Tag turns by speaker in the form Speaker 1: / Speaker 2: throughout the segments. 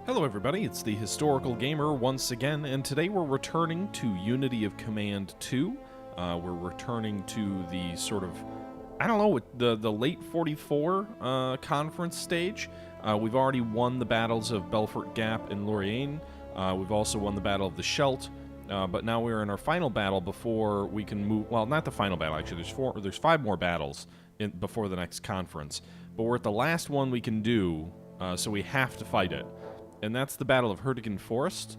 Speaker 1: Hello everybody, it's the Historical Gamer once again, and today we're returning to Unity of Command 2. We're returning to the sort of, I don't know, the late 44 conference stage. We've already won the battles of Belfort Gap and Lorraine. We've also won the Battle of the Scheldt, but now we're in our final battle before we can move, well, not the final battle actually, there's 5 more battles before the next conference. But we're at the last one we can do, so we have to fight it. And that's the Battle of Hurtgen Forest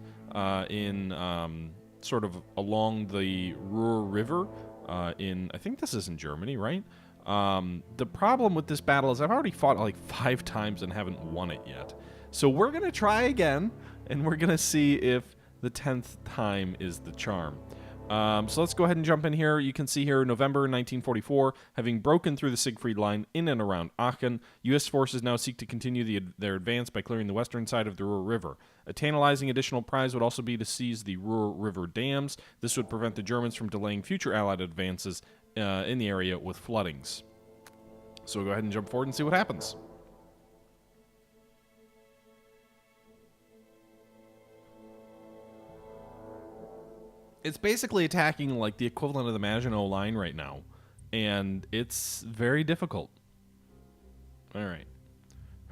Speaker 1: in sort of along the Ruhr River I think this is in Germany, right? The problem with this battle is I've already fought like 5 times and haven't won it yet. So we're going to try again, and we're going to see if the 10th time is the charm. So let's go ahead and jump in here. You can see here, November 1944, having broken through the Siegfried Line in and around Aachen, U.S. forces now seek to continue their advance by clearing the western side of the Ruhr River. A tantalizing additional prize would also be to seize the Ruhr River dams. This would prevent the Germans from delaying future Allied advances in the area with floodings. So we'll go ahead and jump forward and see what happens. It's basically attacking like the equivalent of the Maginot Line right now, and it's very difficult. All right.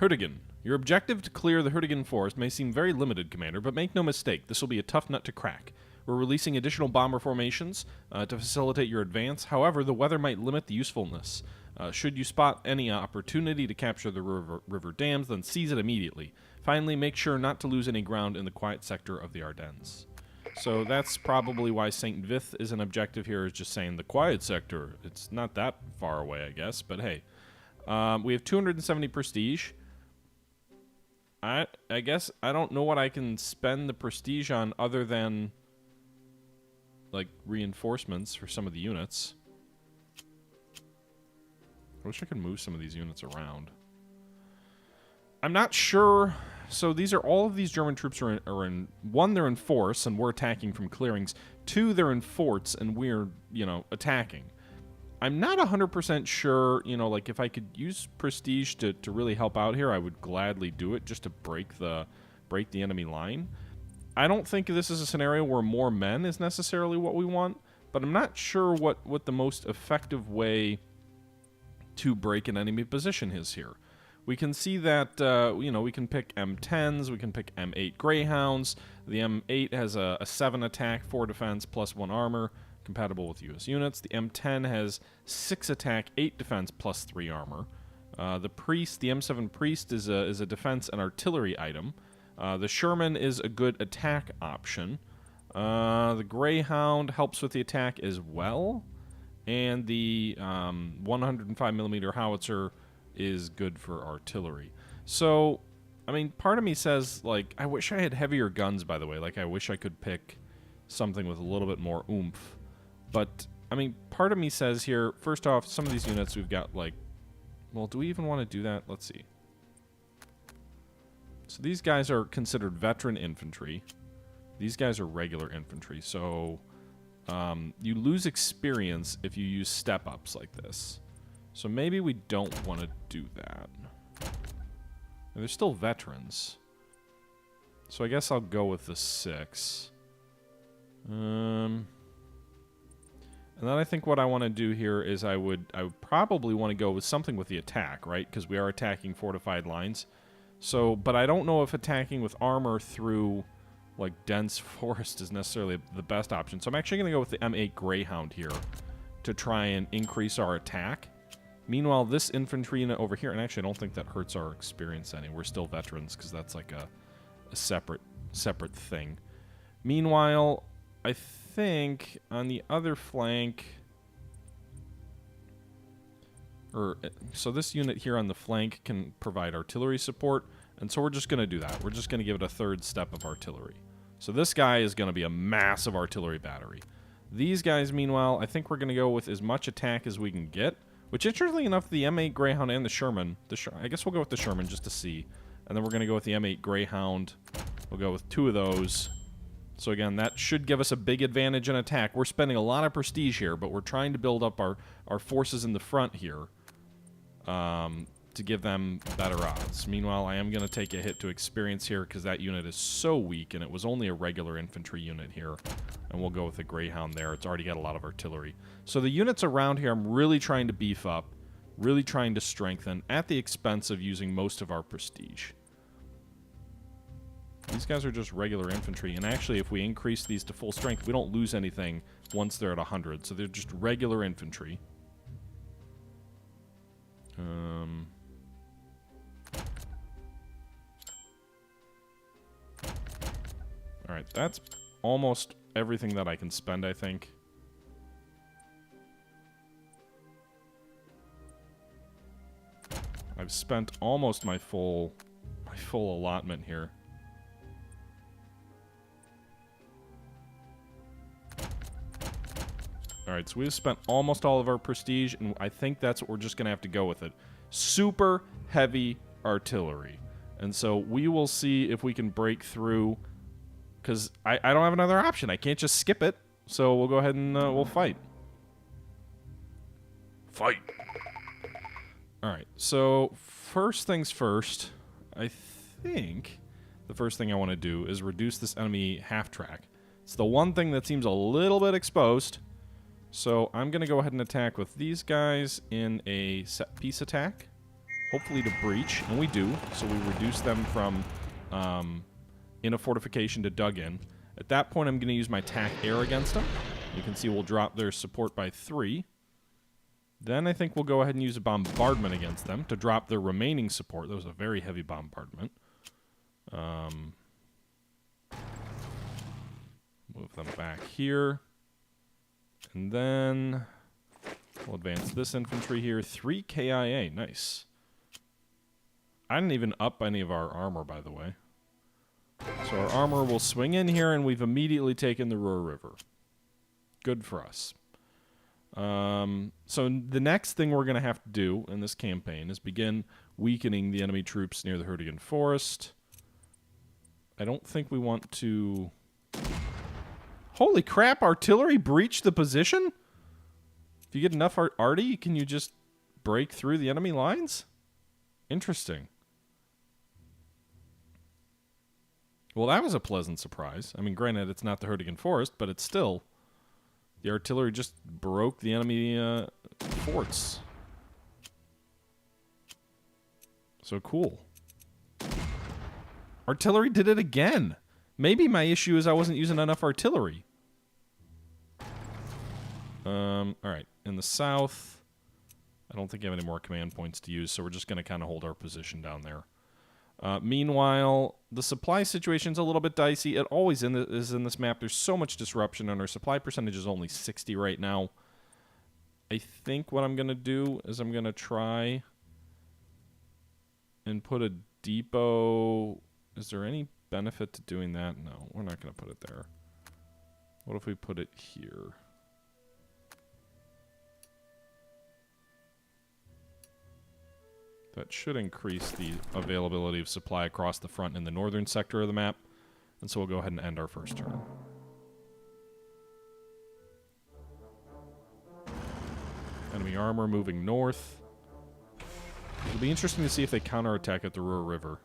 Speaker 1: Hurtgen. Your objective to clear the Hurtgen Forest may seem very limited, Commander, but make no mistake, this will be a tough nut to crack. We're releasing additional bomber formations to facilitate your advance. However, the weather might limit the usefulness. Should you spot any opportunity to capture the river dams, then seize it immediately. Finally, make sure not to lose any ground in the quiet sector of the Ardennes. So that's probably why St. Vith is an objective here, is just saying the quiet sector. It's not that far away, I guess, but hey. We have 270 prestige. I guess I don't know what I can spend the prestige on other than, like, reinforcements for some of the units. I wish I could move some of these units around. I'm not sure. So these are all of these German troops are in one, they're in force and we're attacking from clearings. 2, they're in forts and we're, attacking. I'm not 100% sure, like if I could use prestige to really help out here, I would gladly do it just to break the enemy line. I don't think this is a scenario where more men is necessarily what we want, but I'm not sure what the most effective way to break an enemy position is here. We can see that, we can pick M10s, we can pick M8 Greyhounds. The M8 has a 7 attack, 4 defense, plus 1 armor, compatible with US units. The M10 has 6 attack, 8 defense, plus 3 armor. The Priest, the M7 Priest is a defense and artillery item. The Sherman is a good attack option. The Greyhound helps with the attack as well. And the 105mm howitzer is good for artillery. So, I mean, part of me says, like, I wish I had heavier guns, by the way. Like, I wish I could pick something with a little bit more oomph. But, I mean, part of me says here, first off, some of these units we've got, like, well, do we even want to do that? Let's see. So these guys are considered veteran infantry. These guys are regular infantry. So, you lose experience if you use step-ups like this. So maybe we don't want to do that. And they're still veterans. So I guess I'll go with the 6. And then I think what I want to do here is I would probably want to go with something with the attack, right? Because we are attacking fortified lines. So, but I don't know if attacking with armor through, like, dense forest is necessarily the best option. So I'm actually going to go with the M8 Greyhound here to try and increase our attack. Meanwhile, this infantry unit over here, and actually I don't think that hurts our experience any. We're still veterans because that's like a separate thing. Meanwhile, I think on the other flank, so this unit here on the flank can provide artillery support, and so we're just going to do that. We're just going to give it a 3rd step of artillery. So this guy is going to be a massive artillery battery. These guys, meanwhile, I think we're going to go with as much attack as we can get. Which, interestingly enough, the M8 Greyhound and the Sherman, I guess we'll go with the Sherman just to see. And then we're going to go with the M8 Greyhound. We'll go with 2 of those. So again, that should give us a big advantage in attack. We're spending a lot of prestige here, but we're trying to build up our forces in the front here to to give them better odds. Meanwhile, I am going to take a hit to experience here because that unit is so weak, and it was only a regular infantry unit here. And we'll go with a Greyhound there. It's already got a lot of artillery. So the units around here I'm really trying to beef up, really trying to strengthen, at the expense of using most of our prestige. These guys are just regular infantry, and actually if we increase these to full strength, we don't lose anything once they're at 100. So they're just regular infantry. Alright, that's almost everything that I can spend, I think. I've spent almost my full allotment here. Alright, so we've spent almost all of our prestige, and I think that's what we're just going to have to go with it. Super heavy artillery. And so we will see if we can break through, because I don't have another option. I can't just skip it. So we'll go ahead and we'll fight. Fight! Alright, so first things first, I think the first thing I want to do is reduce this enemy half-track. It's the one thing that seems a little bit exposed. So I'm going to go ahead and attack with these guys in a set-piece attack. Hopefully to breach, and we do. So we reduce them from in a fortification to dug in. At that point, I'm going to use my tack air against them. You can see we'll drop their support by 3. Then I think we'll go ahead and use a bombardment against them to drop their remaining support. That was a very heavy bombardment. Move them back here. And then we'll advance this infantry here. 3 KIA. Nice. I didn't even up any of our armor, by the way. So our armor will swing in here, and we've immediately taken the Ruhr River. Good for us. So the next thing we're going to have to do in this campaign is begin weakening the enemy troops near the Hurtgen forest. I don't think we want to... Holy crap, artillery breached the position? If you get enough arty, can you just break through the enemy lines? Interesting. Well, that was a pleasant surprise. I mean, granted, it's not the Hurtgen forest, but it's still... The artillery just broke the enemy forts. So cool. Artillery did it again. Maybe my issue is I wasn't using enough artillery. Alright. In the south, I don't think I have any more command points to use, so we're just going to kind of hold our position down there. Meanwhile, the supply situation's a little bit dicey. It always is in this map. There's so much disruption, and our supply percentage is only 60 right now. I think what I'm going to do is I'm going to try and put a depot. Is there any benefit to doing that? No, we're not going to put it there. What if we put it here? That should increase the availability of supply across the front in the northern sector of the map. And so we'll go ahead and end our first turn. Enemy armor moving north. It'll be interesting to see if they counterattack at the Ruhr River.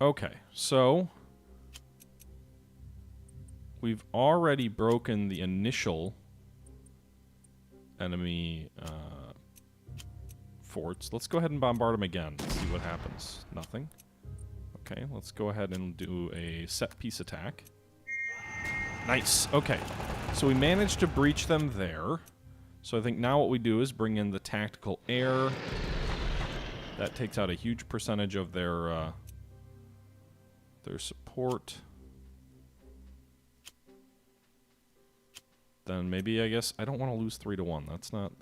Speaker 1: Okay, so we've already broken the initial enemy forts. Let's go ahead and bombard them again. Let's see what happens. Nothing. Okay, let's go ahead and do a set-piece attack. Nice. Okay, so we managed to breach them there. So I think now what we do is bring in the tactical air. That takes out a huge percentage of their support. Then maybe, I guess, I don't want to lose 3-1.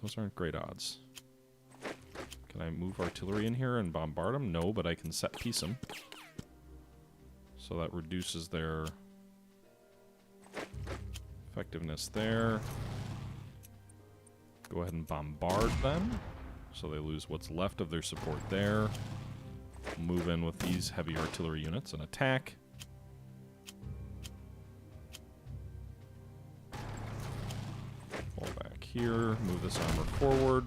Speaker 1: Those aren't great odds. Can I move artillery in here and bombard them? No, but I can set piece them. So that reduces their effectiveness there. Go ahead and bombard them. So they lose what's left of their support there. Move in with these heavy artillery units and attack. Fall back here. Move this armor forward.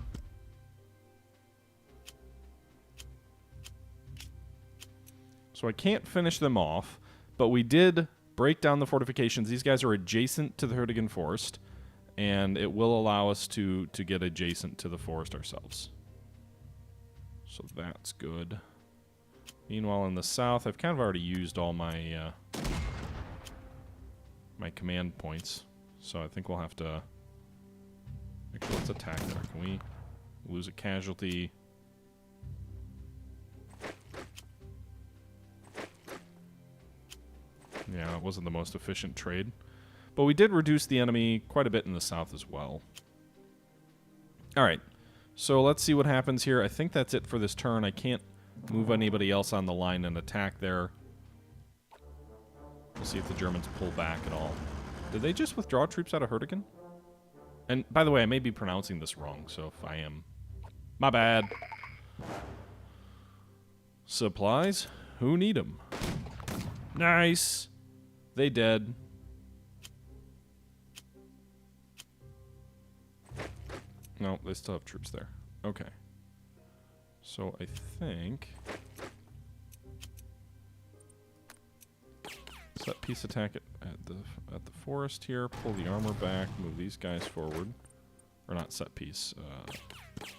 Speaker 1: So I can't finish them off, but we did break down the fortifications. These guys are adjacent to the Hurtgen forest, and it will allow us to get adjacent to the forest ourselves. So that's good. Meanwhile, in the south, I've kind of already used all my my command points, so I think we'll have to... Actually, let's attack there. Can we lose a casualty? Yeah, it wasn't the most efficient trade. But we did reduce the enemy quite a bit in the south as well. Alright, so let's see what happens here. I think that's it for this turn. I can't move anybody else on the line and attack there. We'll see if the Germans pull back at all. Did they just withdraw troops out of Hurtgen? And, by the way, I may be pronouncing this wrong, so if I am... My bad. Supplies? Who need them? Nice! They dead. No, they still have troops there. Okay. So I think... Set piece attack at the forest here. Pull the armor back. Move these guys forward. Or not set piece.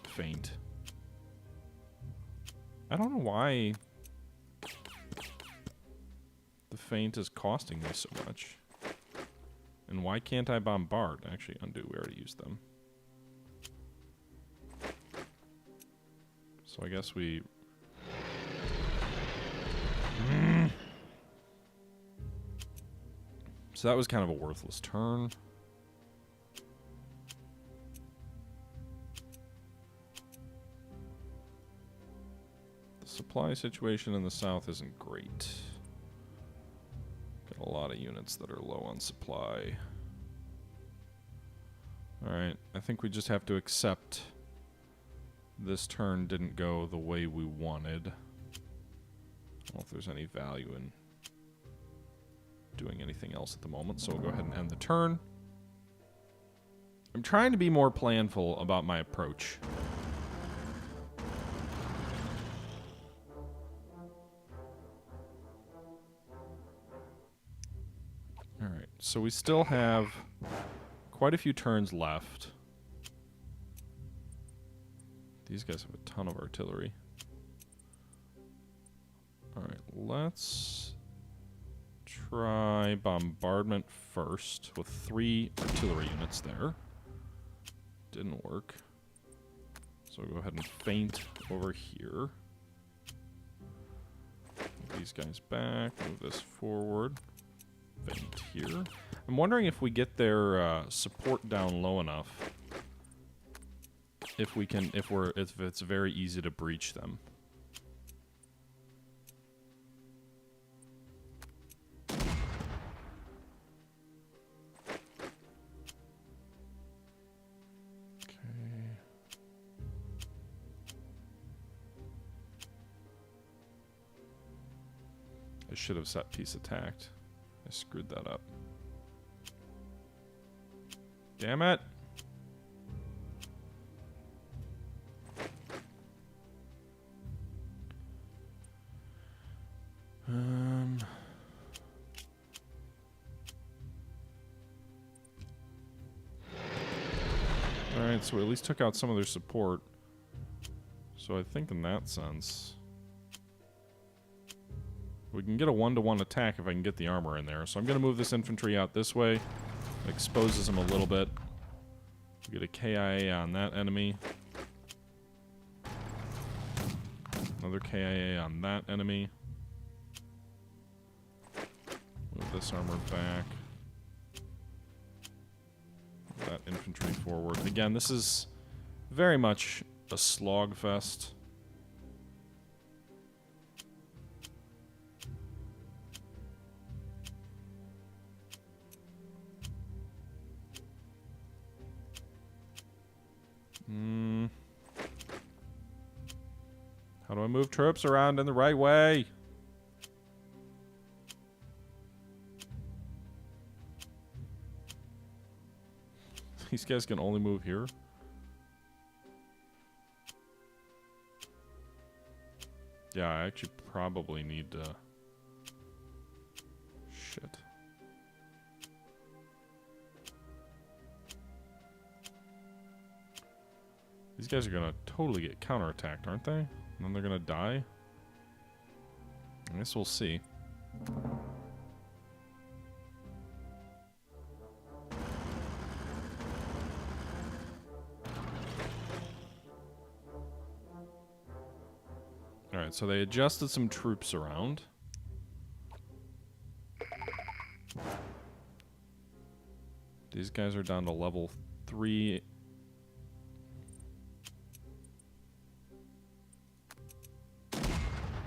Speaker 1: Feint. I don't know why the feint is costing me so much. And why can't I bombard? Actually, undo. We already used them. So I guess we... So that was kind of a worthless turn. The supply situation in the south isn't great. Got a lot of units that are low on supply. Alright, I think we just have to accept this turn didn't go the way we wanted. I don't know if there's any value in doing anything else at the moment, so we'll go ahead and end the turn. I'm trying to be more planful about my approach. Alright, so we still have quite a few turns left. These guys have a ton of artillery. Alright, let's try bombardment first with 3 artillery units there. Didn't work. So we'll go ahead and feint over here. Move these guys back, move this forward. Feint here. I'm wondering if we get their support down low enough. If we can, if it's very easy to breach them. I should have set piece attacked. I screwed that up. Damn it! Alright, so we at least took out some of their support. So I think in that sense... we can get a 1-to-1 attack if I can get the armor in there. So I'm going to move this infantry out this way. It exposes them a little bit. We get a KIA on that enemy. Another KIA on that enemy. Move this armor back. Move that infantry forward. Again, this is very much a slog fest. How do I move troops around in the right way? These guys can only move here. Yeah, I actually probably need to... Shit. These guys are gonna totally get counterattacked, aren't they? And then they're gonna die? I guess we'll see. Alright, so they adjusted some troops around. These guys are down to level 3.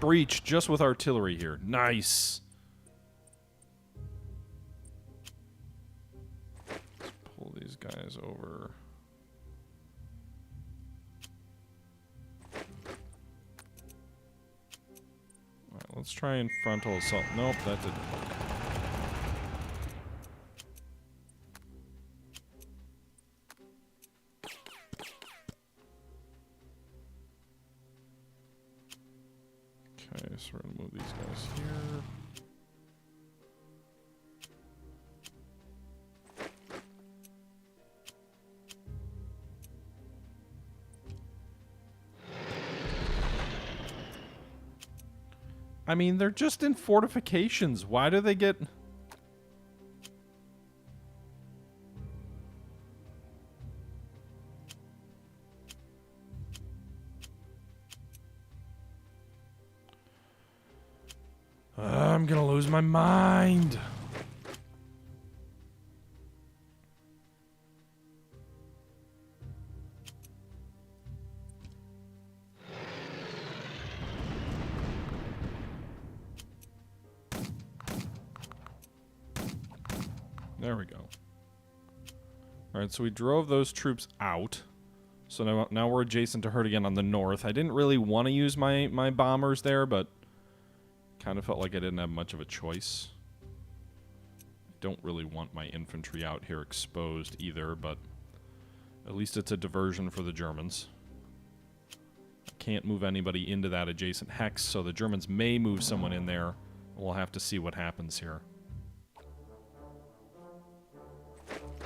Speaker 1: Breach just with artillery here. Nice. Let's pull these guys over. Alright, let's try and frontal assault. Nope, that didn't work. Okay, so we're gonna move these guys here. I mean, they're just in fortifications. Why do they get... I'm gonna lose my mind. There we go. Alright, so we drove those troops out. So now we're adjacent to Hurtgen on the north. I didn't really want to use my bombers there, but kind of felt like I didn't have much of a choice. I don't really want my infantry out here exposed either, but at least it's a diversion for the Germans. I can't move anybody into that adjacent hex, so the Germans may move someone in there. We'll have to see what happens here.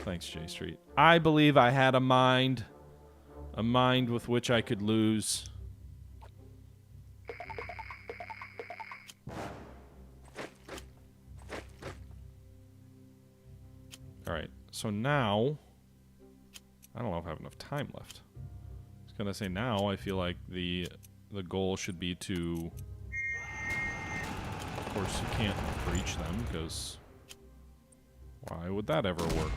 Speaker 1: Thanks, J Street. I believe I had a mind with which I could lose. Alright, so now... I don't know if I have enough time left. I was gonna say now I feel like the goal should be to... Of course you can't breach them, because... Why would that ever work?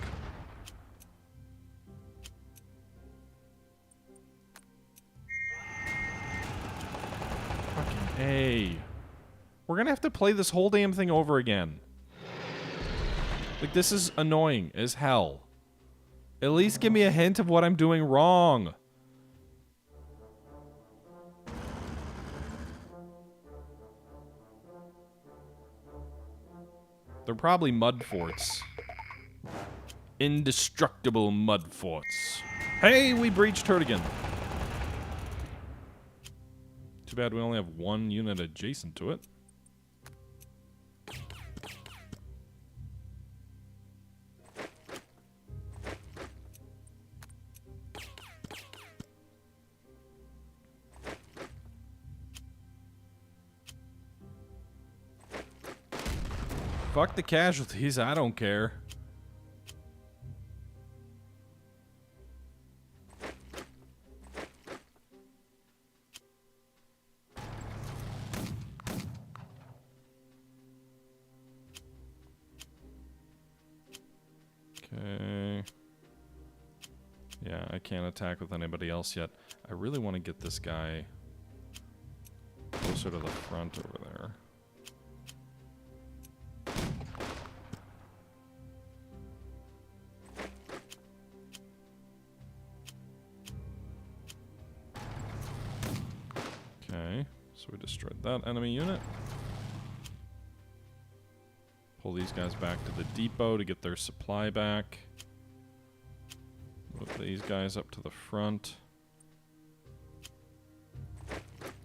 Speaker 1: Fucking A. We're gonna have to play this whole damn thing over again. Like, this is annoying as hell. At least give me a hint of what I'm doing wrong. They're probably mud forts. Indestructible mud forts. Hey, we breached Hurtgen. Too bad we only have one unit adjacent to it. Fuck the casualties, I don't care. Okay. Yeah, I can't attack with anybody else yet. I really want to get this guy closer to the front over there. Okay, so we destroyed that enemy unit. Pull these guys back to the depot to get their supply back. Move these guys up to the front.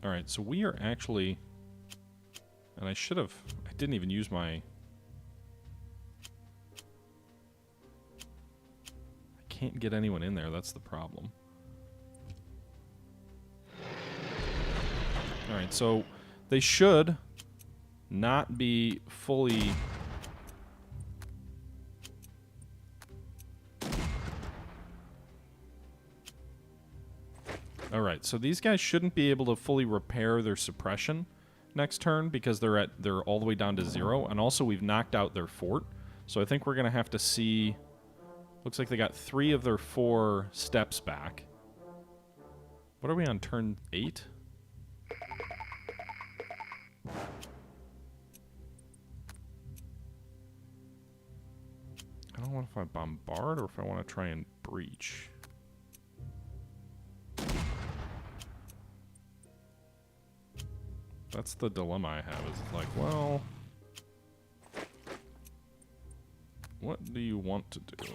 Speaker 1: Alright, so we are actually... And I should have... I didn't even use my... I can't get anyone in there, that's the problem. Alright, so they should not be fully... Alright, so these guys shouldn't be able to fully repair their suppression next turn because they're all the way down to 0, and also we've knocked out their fort. So I think we're gonna have to see... Looks like they got 3 of their 4 steps back. What are we on turn 8? I don't know if I bombard or if I want to try and breach. That's the dilemma I have, is like, well... What do you want to do?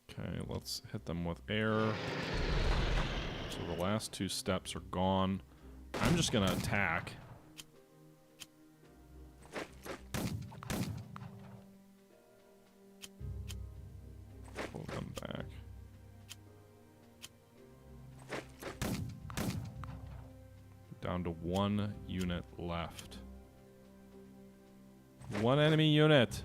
Speaker 1: Okay, let's hit them with air. So the last 2 steps are gone. I'm just gonna attack. Pull them back. Down to 1 unit left. 1 enemy unit.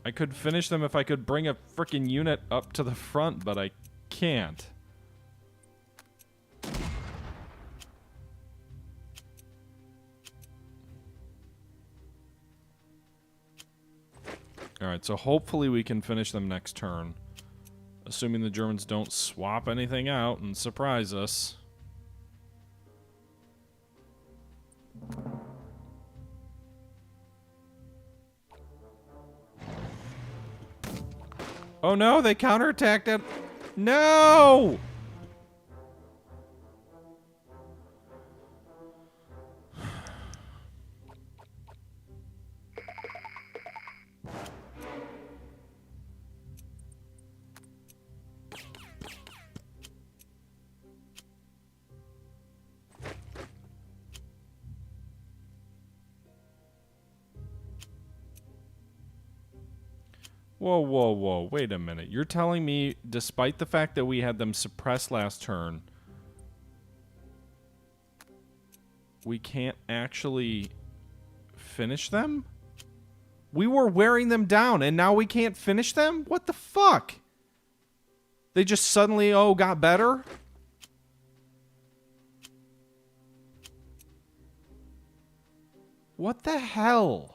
Speaker 1: I could finish them if I could bring a frickin' unit up to the front, but I can't. Alright, so hopefully we can finish them next turn. Assuming the Germans don't swap anything out and surprise us. Oh no, they counterattacked it. No! Whoa, whoa, whoa. Wait a minute. You're telling me, despite the fact that we had them suppressed last turn, we can't actually finish them? We were wearing them down, and now we can't finish them? What the fuck? They just suddenly, oh, got better? What the hell?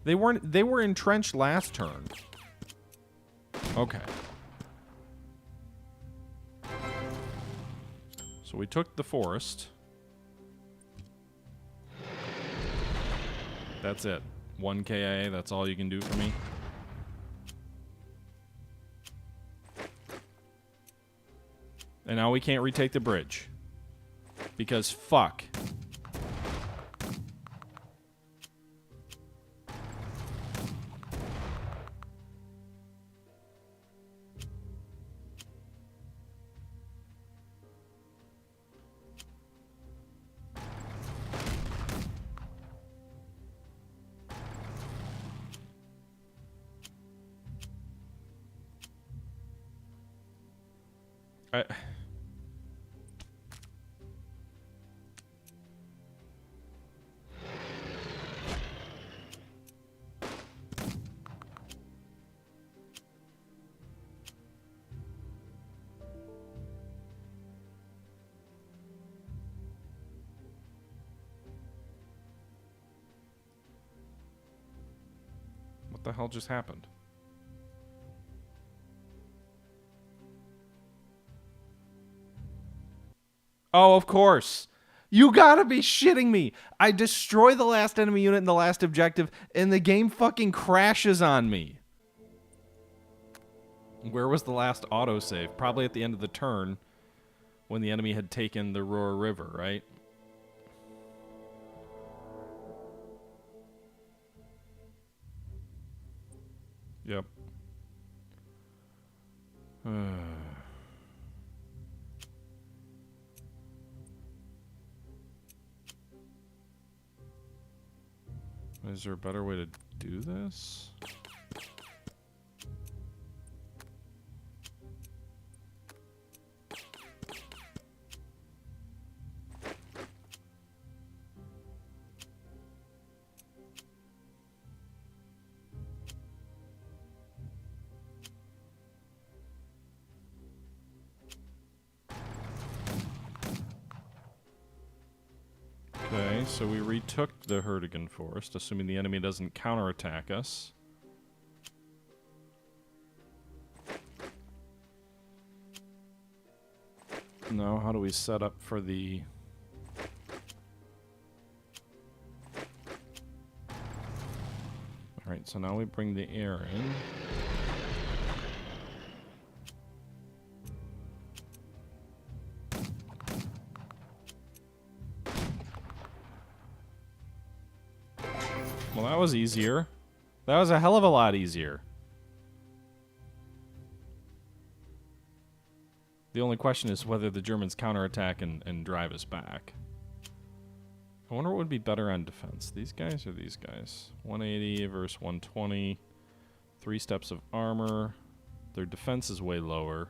Speaker 1: They were entrenched last turn. Okay. So we took the forest. That's it. 1 KIA, that's all you can do for me. And now we can't retake the bridge. Because fuck. What the hell just happened? Oh, of course. You gotta be shitting me. I destroy the last enemy unit in the last objective, and the game fucking crashes on me. Where was the last autosave? Probably at the end of the turn when the enemy had taken the Roar River, right? Yep. Is there a better way to do this? Okay, so we retook the Hurtgen forest, assuming the enemy doesn't counterattack us. Now, how do we set up for the... Alright, so now we bring the air in. Well, that was easier. That was a hell of a lot easier. The only question is whether the Germans counterattack and drive us back. I wonder what would be better on defense. These guys or these guys? 180 versus 120. 3 steps of armor. Their defense is way lower.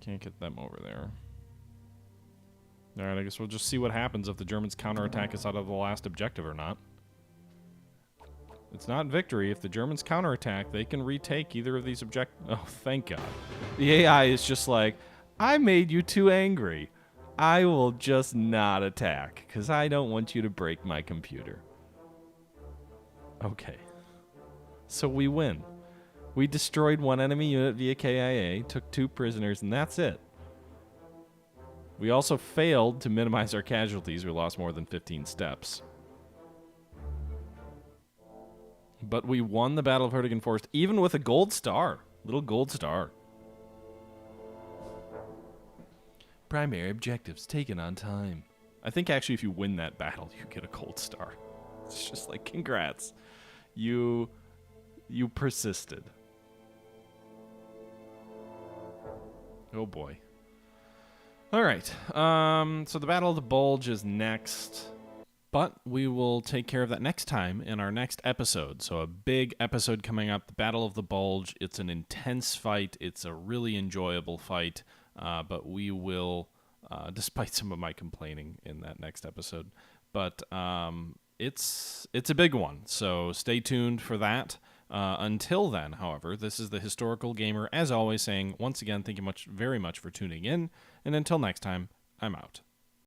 Speaker 1: Can't get them over there. Alright, I guess we'll just see what happens if the Germans counterattack us out of the last objective or not. It's not victory. If the Germans counterattack, they can retake either of these objectives. Oh, thank God. The AI is just like, I made you too angry. I will just not attack, because I don't want you to break my computer. Okay. So we win. We destroyed one enemy unit via KIA, took 2 prisoners, and that's it. We also failed to minimize our casualties. We lost more than 15 steps. But we won the Battle of Hurtgen Forest, even with a gold star. Little gold star. Primary objectives taken on time. I think actually if you win that battle, you get a gold star. It's just like, congrats. You persisted. Oh boy. All right, so the Battle of the Bulge is next, but we will take care of that next time in our next episode. So a big episode coming up, the Battle of the Bulge. It's an intense fight. It's a really enjoyable fight, but we will, despite some of my complaining in that next episode, but it's a big one, so stay tuned for that. Until then, however, this is the Historical Gamer, as always, saying, once again, thank you very much for tuning in, and until next time, I'm out.